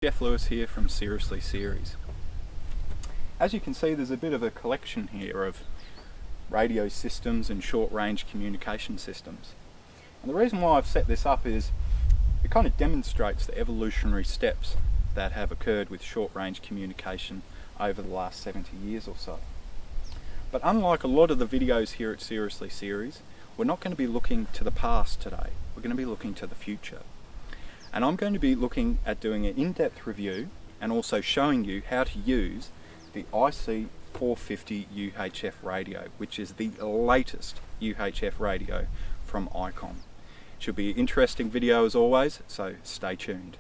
Geoff Lewis here from Seriously Series. As you can see, there's a bit of a collection here of radio systems and short-range communication systems. And the reason why I've set this up is it kind of demonstrates the evolutionary steps that have occurred with short-range communication over the last 70 years or so. But unlike a lot of the videos here at Seriously Series, we're not going to be looking to the past today. We're going to be looking to the future. And I'm going to be looking at doing an in-depth review and also showing you how to use the IC450 UHF radio, which is the latest UHF radio from ICOM. Should be an interesting video as always, so stay tuned.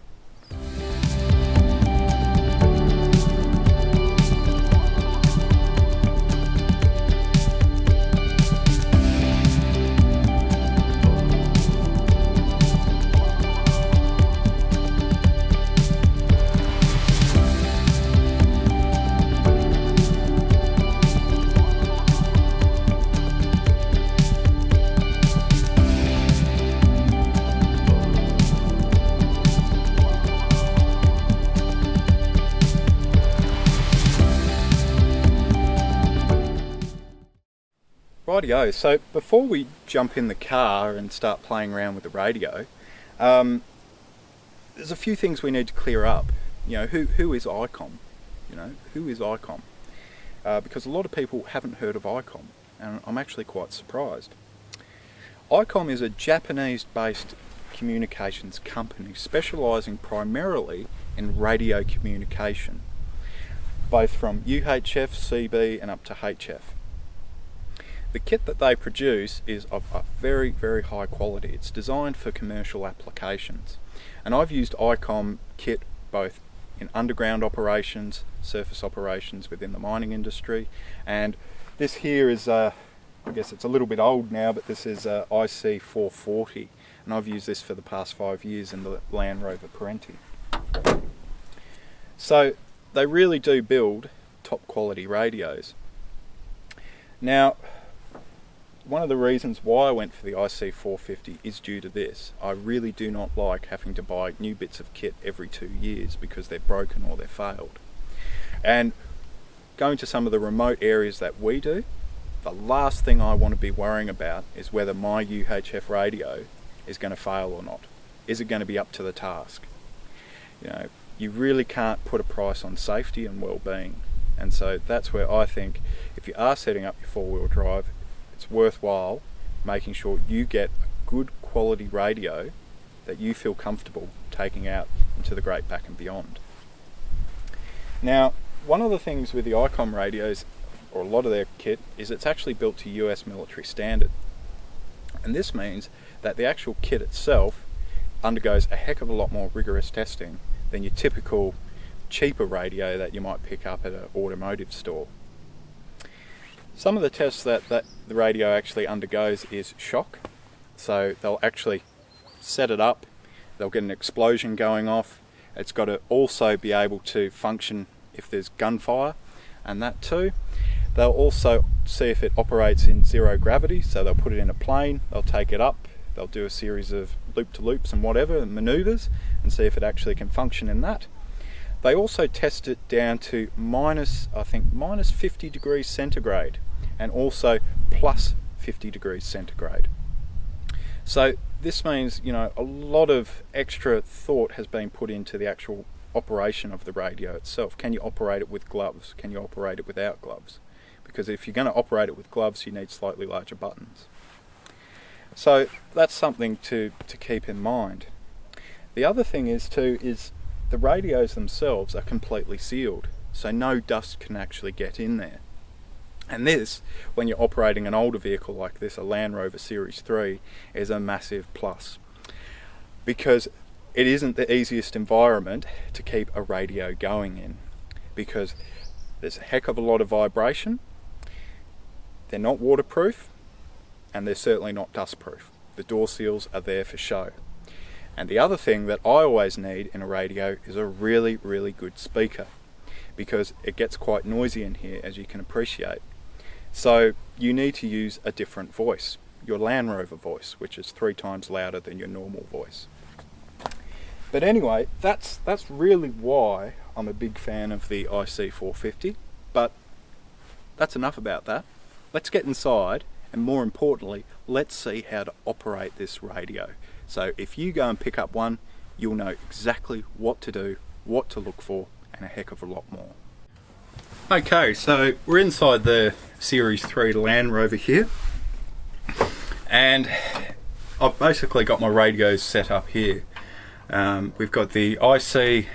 Rightio, so before we jump in the car and start playing around with the radio, there's a few things we need to clear up. You know, who is ICOM? You know, who is ICOM? Because a lot of people haven't heard of ICOM, and I'm actually quite surprised. ICOM is a Japanese-based communications company specialising primarily in radio communication, both from UHF, CB and up to HF. The kit that they produce is of a very, very high quality. It's designed for commercial applications. And I've used ICOM kit both in underground operations, surface operations within the mining industry, and this here is, I guess it's a little bit old now, but this is IC450, and I've used this for the past 5 years in the Land Rover Parenti. So they really do build top quality radios. Now, one of the reasons why I went for the IC450 is due to this. I really do not like having to buy new bits of kit every 2 years because they're broken or they're failed. And going to some of the remote areas that we do, the last thing I want to be worrying about is whether my UHF radio is going to fail or not. Is it going to be up to the task? You know, you really can't put a price on safety and well-being. And so that's where I think if you are setting up your four-wheel drive, it's worthwhile making sure you get a good quality radio that you feel comfortable taking out into the great back and beyond. Now, one of the things with the ICOM radios, or a lot of their kit, is it's actually built to US military standard. And this means that the actual kit itself undergoes a heck of a lot more rigorous testing than your typical cheaper radio that you might pick up at an automotive store. Some of the tests that the radio actually undergoes is shock. So they'll actually set it up, they'll get an explosion going off. It's got to also be able to function if there's gunfire, and that too. They'll also see if it operates in zero gravity, so they'll put it in a plane, they'll take it up, they'll do a series of loop-to-loops and whatever, maneuvers, and see if it actually can function in that. They also test it down to minus 50 degrees centigrade, and also plus 50 degrees centigrade. So this means, you know, a lot of extra thought has been put into the actual operation of the radio itself. Can you operate it with gloves? Can you operate it without gloves? Because if you're going to operate it with gloves, you need slightly larger buttons. So that's something to keep in mind. The other thing is the radios themselves are completely sealed, so no dust can actually get in there. And this, when you're operating an older vehicle like this, a Land Rover Series 3, is a massive plus. Because it isn't the easiest environment to keep a radio going in. Because there's a heck of a lot of vibration, they're not waterproof, and they're certainly not dustproof. The door seals are there for show. And the other thing that I always need in a radio is a really, really good speaker, because it gets quite noisy in here, as you can appreciate. So you need to use a different voice, your Land Rover voice, which is 3 times louder than your normal voice. But anyway, that's really why I'm a big fan of the IC450. But that's enough about that. Let's get inside, and more importantly, let's see how to operate this radio. So if you go and pick up one, you'll know exactly what to do, what to look for, and a heck of a lot more. Okay, so we're inside the Series 3 Land Rover here, and I've basically got my radios set up here. We've got the IC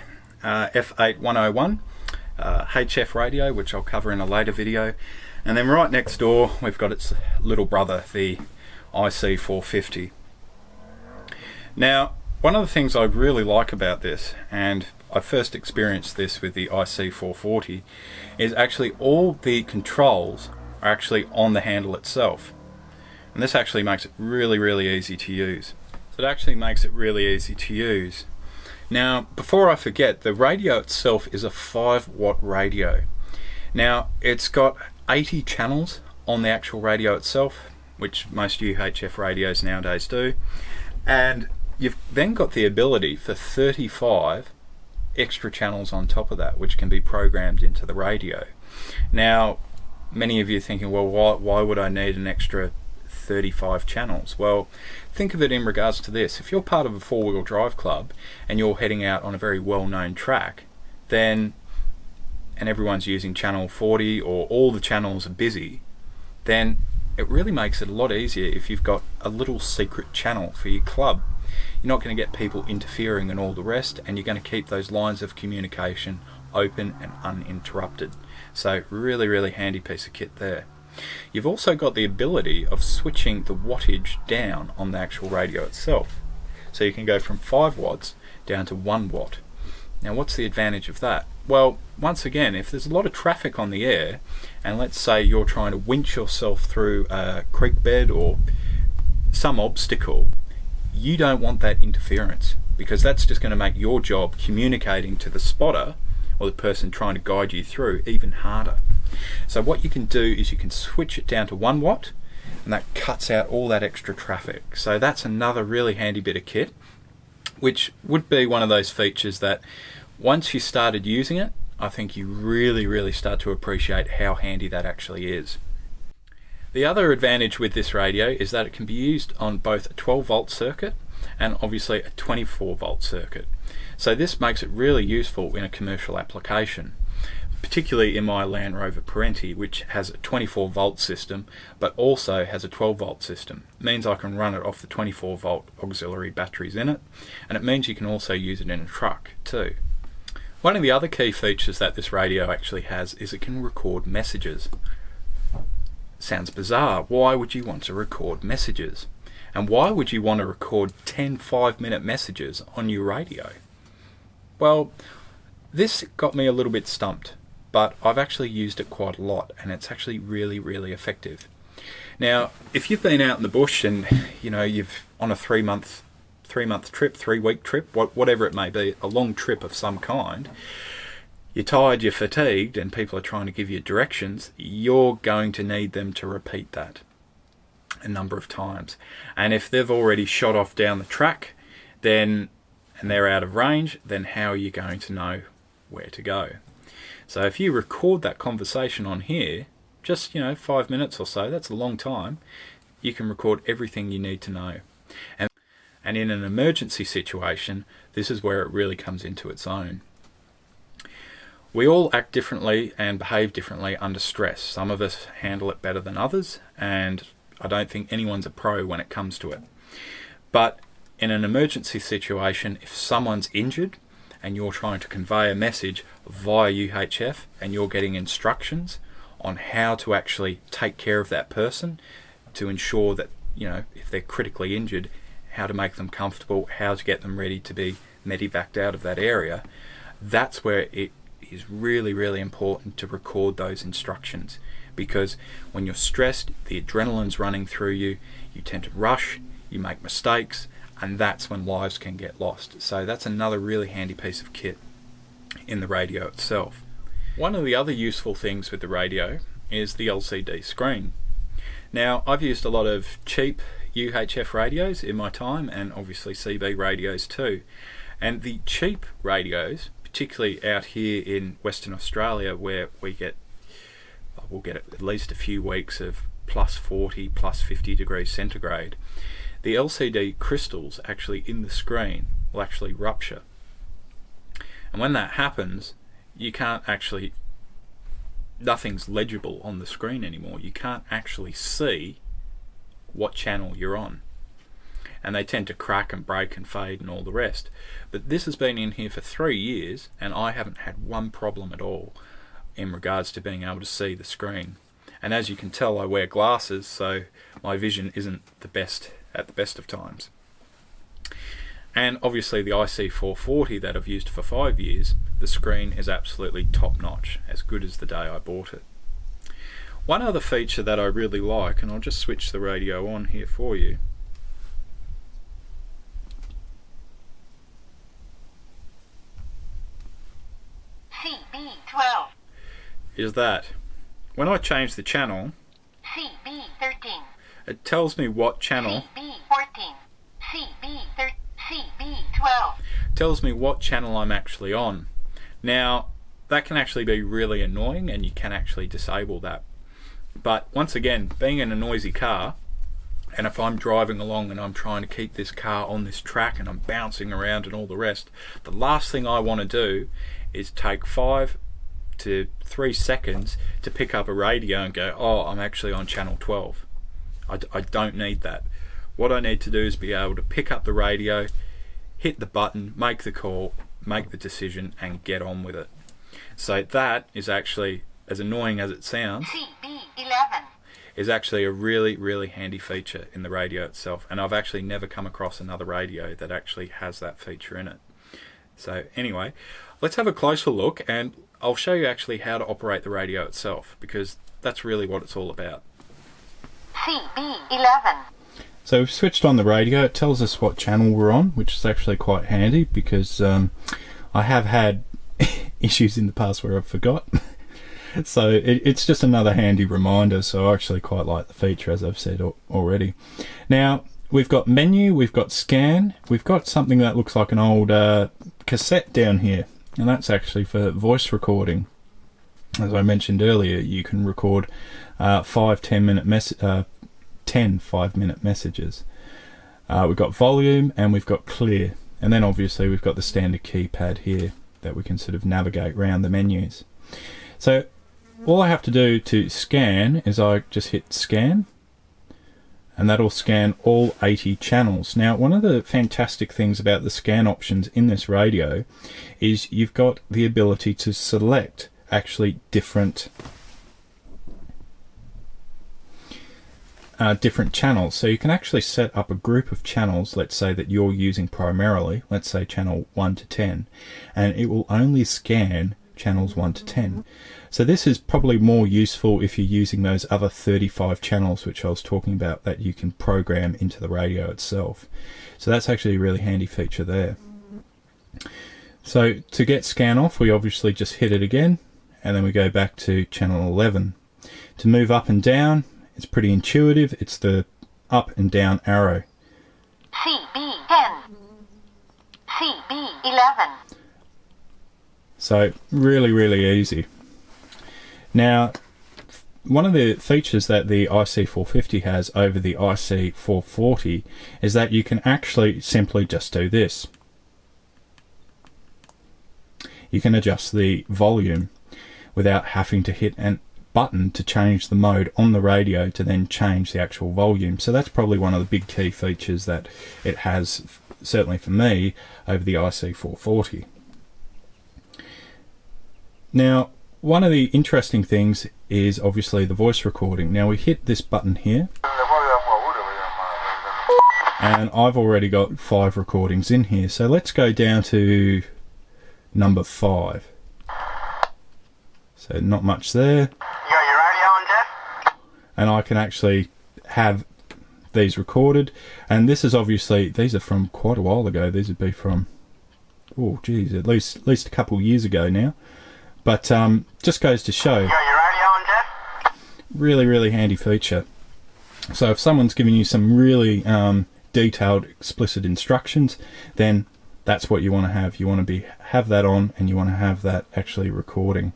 F8101 HF radio, which I'll cover in a later video, and then right next door we've got its little brother, the IC450. Now, one of the things I really like about this, and I first experienced this with the IC440, is actually all the controls are actually on the handle itself. And this actually makes it really easy to use. So it actually makes it really easy to use. Now, before I forget, the radio itself is a 5-watt radio. Now, it's got 80 channels on the actual radio itself, which most UHF radios nowadays do. And you've then got the ability for 35 extra channels on top of that, which can be programmed into the radio. Now, many of you are thinking, well, why would I need an extra 35 channels? Well, think of it in regards to this. If you're part of a 4-wheel drive club and you're heading out on a very well-known track, then, and everyone's using channel 40 or all the channels are busy, then it really makes it a lot easier if you've got a little secret channel for your club. You're not going to get people interfering and all the rest, and you're going to keep those lines of communication open and uninterrupted. So really handy piece of kit there. You've also got the ability of switching the wattage down on the actual radio itself. So you can go from 5 watts down to 1 watt. Now, what's the advantage of that? Well, once again, if there's a lot of traffic on the air, and let's say you're trying to winch yourself through a creek bed or some obstacle, you don't want that interference, because that's just going to make your job communicating to the spotter or the person trying to guide you through even harder. So what you can do is you can switch it down to 1 watt, and that cuts out all that extra traffic. So that's another really handy bit of kit, which would be one of those features that once you started using it, I think you really start to appreciate how handy that actually is. The other advantage with this radio is that it can be used on both a 12-volt circuit and obviously a 24-volt circuit. So this makes it really useful in a commercial application, particularly in my Land Rover Parenti, which has a 24-volt system but also has a 12-volt system. It means I can run it off the 24-volt auxiliary batteries in it, and it means you can also use it in a truck too. One of the other key features that this radio actually has is it can record messages. Sounds bizarre. Why would you want to record messages? And why would you want to record 10 5-minute messages on your radio? Well, this got me a little bit stumped, but I've actually used it quite a lot, and it's actually really effective. Now, if you've been out in the bush and you've on a 3-month trip, 3-week trip, whatever it may be, a long trip of some kind, you're tired, you're fatigued, and people are trying to give you directions, you're going to need them to repeat that a number of times. And if they've already shot off down the track, and they're out of range, then how are you going to know where to go? So if you record that conversation on here, just 5 minutes or so, that's a long time, you can record everything you need to know. And in an emergency situation, this is where it really comes into its own. We all act differently and behave differently under stress. Some of us handle it better than others, and I don't think anyone's a pro when it comes to it. But in an emergency situation, if someone's injured and you're trying to convey a message via UHF and you're getting instructions on how to actually take care of that person to ensure that, if they're critically injured, how to make them comfortable, how to get them ready to be medevaced out of that area, that's where it is really important to record those instructions, because when you're stressed, the adrenaline's running through you, you tend to rush, you make mistakes, and that's when lives can get lost. So that's another really handy piece of kit in the radio itself. One of the other useful things with the radio is the LCD screen. Now, I've used a lot of cheap UHF radios in my time, and obviously CB radios too, And the cheap radios, particularly out here in Western Australia, where we'll get at least a few weeks of plus 40, plus 50 degrees centigrade, the LCD crystals actually in the screen will actually rupture. And when that happens, you can't actually, nothing's legible on the screen anymore. You can't actually see what channel you're on. And they tend to crack and break and fade and all the rest. But this has been in here for 3 years, and I haven't had one problem at all in regards to being able to see the screen. And as you can tell, I wear glasses, so my vision isn't the best at the best of times. And obviously the IC450 that I've used for 5 years, the screen is absolutely top notch, as good as the day I bought it. One other feature that I really like, and I'll just switch the radio on here for you, CB12, is that when I change the channel, CB13, it tells me what channel, CB14, CB12, tells me what channel I'm actually on. Now, that can actually be really annoying, and you can actually disable that. But once again, being in a noisy car, and if I'm driving along and I'm trying to keep this car on this track and I'm bouncing around and all the rest, the last thing I want to do is take 5 to 3 seconds to pick up a radio and go, oh, I'm actually on channel 12. I don't need that. What I need to do is be able to pick up the radio, hit the button, make the call, make the decision, and get on with it. So that is actually, as annoying as it sounds, CB11, is actually a really, really handy feature in the radio itself. And I've actually never come across another radio that actually has that feature in it. So anyway, let's have a closer look, and I'll show you actually how to operate the radio itself, because that's really what it's all about. CB11, So we've switched on the radio. It tells us what channel we're on, which is actually quite handy, because I have had issues in the past where I've forgot. So it's just another handy reminder. So I actually quite like the feature, as I've said already. Now, we've got menu, we've got scan, we've got something that looks like an old cassette down here, and that's actually for voice recording. As I mentioned earlier, you can record 5-10-minute 10 5-minute messages. We've got volume and we've got clear, and then obviously we've got the standard keypad here that we can sort of navigate around the menus. So all I have to do to scan is I just hit scan, and that'll scan all 80 channels. Now, one of the fantastic things about the scan options in this radio is you've got the ability to select actually different channels. So you can actually set up a group of channels, let's say, that you're using primarily, let's say channel 1 to 10, and it will only scan channels 1 to 10. So this is probably more useful if you're using those other 35 channels which I was talking about that you can program into the radio itself. So that's actually a really handy feature there. So to get scan off, we obviously just hit it again, and then we go back to channel 11. To move up and down, it's pretty intuitive. It's the up and down arrow. CB10, CB11, So really, really easy. Now, one of the features that the IC450 has over the IC440 is that you can actually simply just do this. You can adjust the volume without having to hit a button to change the mode on the radio to then change the actual volume. So that's probably one of the big key features that it has, certainly for me, over the IC440. Now, one of the interesting things is obviously the voice recording. Now we hit this button here, and I've already got 5 recordings in here. So let's go down to number 5. So not much there. You got your radio on, Geoff? And I can actually have these recorded. And this is obviously, these are from quite a while ago. These would be from, oh geez, at least a couple of years ago now. But just goes to show, You got your radio on, Geoff? really, really handy feature. So if someone's giving you some really detailed, explicit instructions, then that's what you want to have. You want to have that on, and you want to have that actually recording.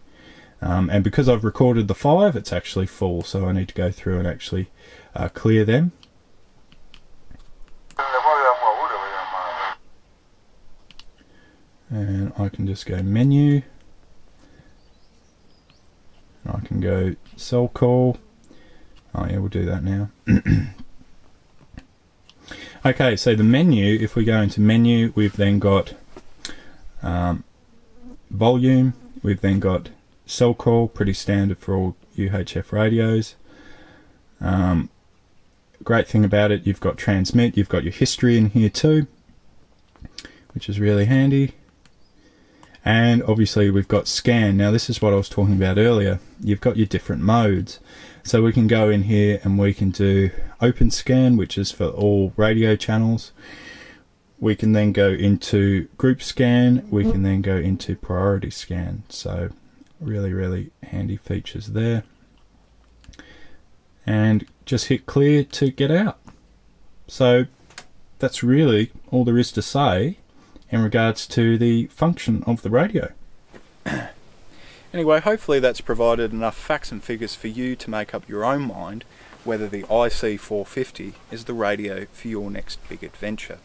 And because I've recorded the 5, it's actually full, so I need to go through and actually clear them. And I can just go menu. I can go cell call. Oh yeah, we'll do that now. Okay, so the menu, if we go into menu, we've then got volume, we've then got cell call, pretty standard for all UHF radios. Great thing about it, you've got transmit, you've got your history in here too, which is really handy. And obviously we've got scan. Now this is what I was talking about earlier. You've got your different modes. So we can go in here and we can do open scan, which is for all radio channels. We can then go into group scan. We can then go into priority scan. So really handy features there. And just hit clear to get out. So that's really all there is to say in regards to the function of the radio. Anyway, hopefully that's provided enough facts and figures for you to make up your own mind whether the IC450 is the radio for your next big adventure.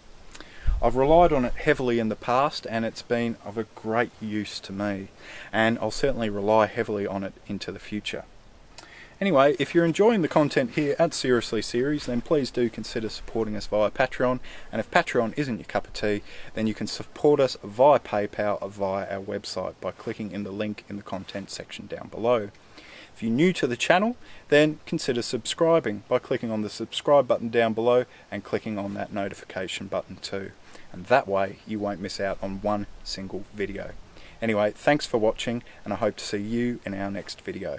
I've relied on it heavily in the past, and it's been of a great use to me, and I'll certainly rely heavily on it into the future. Anyway, if you're enjoying the content here at Seriously Series, then please do consider supporting us via Patreon, and if Patreon isn't your cup of tea, then you can support us via PayPal or via our website by clicking in the link in the content section down below. If you're new to the channel, then consider subscribing by clicking on the subscribe button down below and clicking on that notification button too, and that way you won't miss out on one single video. Anyway, thanks for watching, and I hope to see you in our next video.